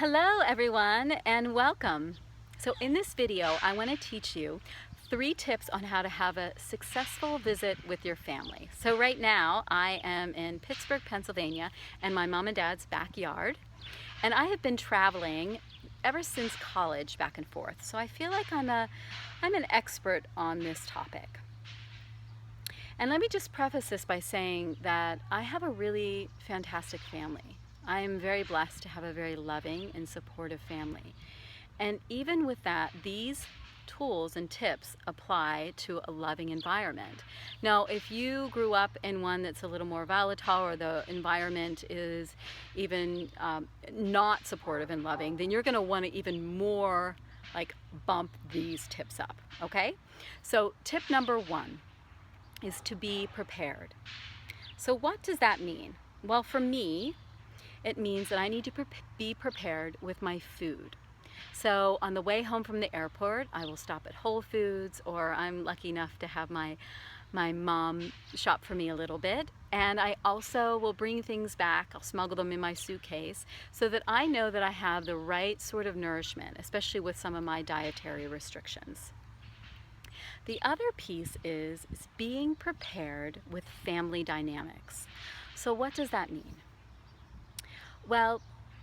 Hello everyone and welcome. So in this video I want to teach you 3 tips on how to have a successful visit with your family. So right now I am in Pittsburgh, Pennsylvania, and my mom and dad's backyard, and I have been traveling ever since college back and forth, so I feel like I'm an expert on this topic. And let me just preface this by saying that I have a really fantastic family. I am very blessed to have a very loving and supportive family. And even with that, these tools and tips apply to a loving environment. Now, if you grew up in one that's a little more volatile, or the environment is even not supportive and loving, then you're going to want to even more bump these tips up, okay? So tip number 1 is to be prepared. So what does that mean? Well, for me, it means that I need to be prepared with my food. So on the way home from the airport, I will stop at Whole Foods, or I'm lucky enough to have my mom shop for me a little bit. And I also will bring things back. I'll smuggle them in my suitcase so that I know that I have the right sort of nourishment, especially with some of my dietary restrictions. The other piece is being prepared with family dynamics. So what does that mean? Well,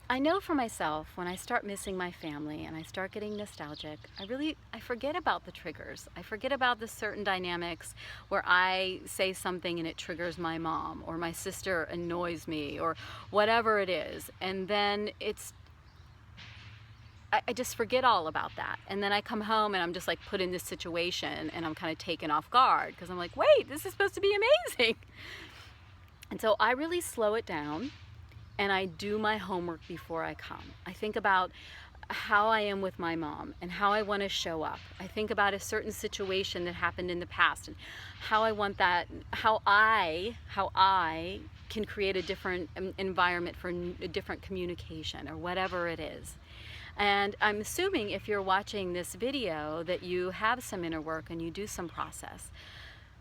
I know for myself, when I start missing my family and I start getting nostalgic, I forget about the triggers. I forget about the certain dynamics where I say something and it triggers my mom, or my sister annoys me, or whatever it is. And then I just forget all about that. And then I come home and I'm just like put in this situation and I'm kind of taken off guard because I'm like, wait, this is supposed to be amazing. And so I really slow it down and I do my homework before I come. I think about how I am with my mom and how I want to show up. I think about a certain situation that happened in the past and how I want that, how I can create a different environment for a different communication or whatever it is. And I'm assuming if you're watching this video that you have some inner work and you do some process.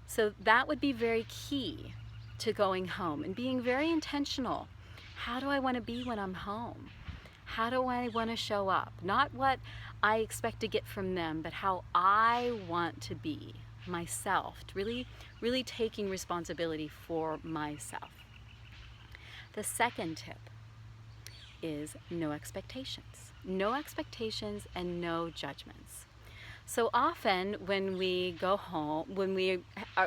So that would be very key to going home and being very intentional. How do I want to be when I'm home? How do I want to show up? Not what I expect to get from them, but how I want to be myself, really taking responsibility for myself. The second tip is no expectations. No expectations and no judgments. So often when we go home, when we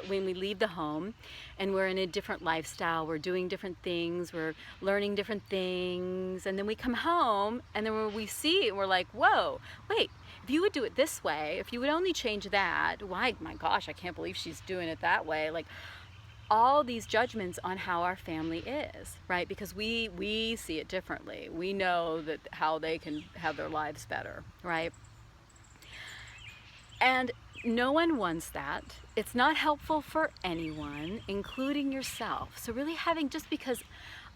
leave the home and we're in a different lifestyle, we're doing different things, we're learning different things, and then we come home and then when we see it, we're like, whoa, wait, if you would do it this way, if you would only change that, why, my gosh, I can't believe she's doing it that way. Like all these judgments on how our family is, right? Because we see it differently. We know that how they can have their lives better, right? And no one wants that. It's not helpful for anyone, including yourself. So really just because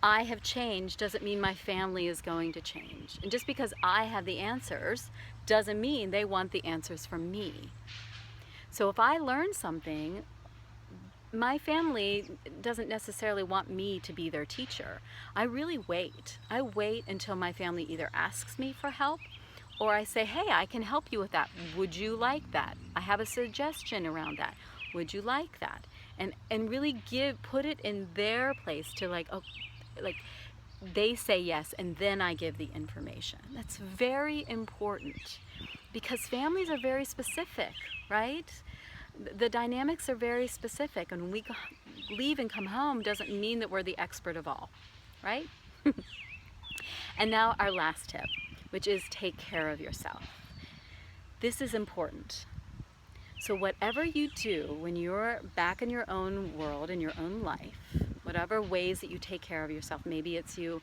I have changed doesn't mean my family is going to change. And just because I have the answers doesn't mean they want the answers from me. So if I learn something, my family doesn't necessarily want me to be their teacher. I really wait. I wait until my family either asks me for help, or I say, hey, I can help you with that. Would you like that? I have a suggestion around that. Would you like that? And really put it in their place to they say yes, and then I give the information. That's very important because families are very specific, right? The dynamics are very specific, and when we leave and come home doesn't mean that we're the expert of all, right? And now our last tip, which is take care of yourself. This is important. So whatever you do when you're back in your own world, in your own life, whatever ways that you take care of yourself, maybe it's you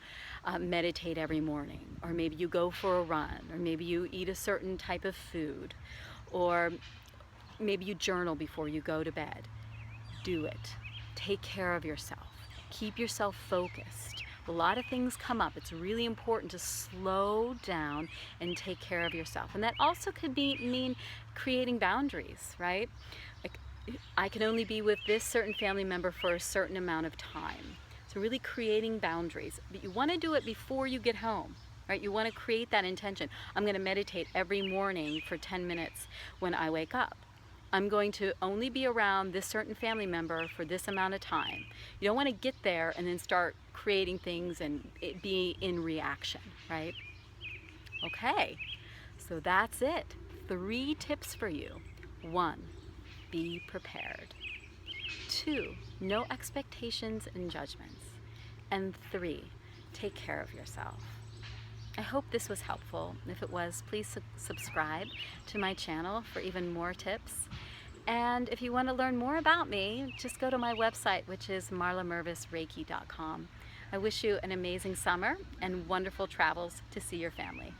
meditate every morning, or maybe you go for a run, or maybe you eat a certain type of food, or maybe you journal before you go to bed. Do it. Take care of yourself. Keep yourself focused. A lot of things come up. It's really important to slow down and take care of yourself. And that also could mean creating boundaries, right? Like, I can only be with this certain family member for a certain amount of time. So really creating boundaries. But you want to do it before you get home. right? You want to create that intention. I'm going to meditate every morning for 10 minutes when I wake up. I'm going to only be around this certain family member for this amount of time. You don't want to get there and then start creating things and it be in reaction, right? Okay, so that's it. 3 tips for you. 1, be prepared. 2, no expectations and judgments. And 3, take care of yourself. I hope this was helpful. If it was, please subscribe to my channel for even more tips. And if you want to learn more about me, just go to my website, which is marlamervisreiki.com. I wish you an amazing summer and wonderful travels to see your family.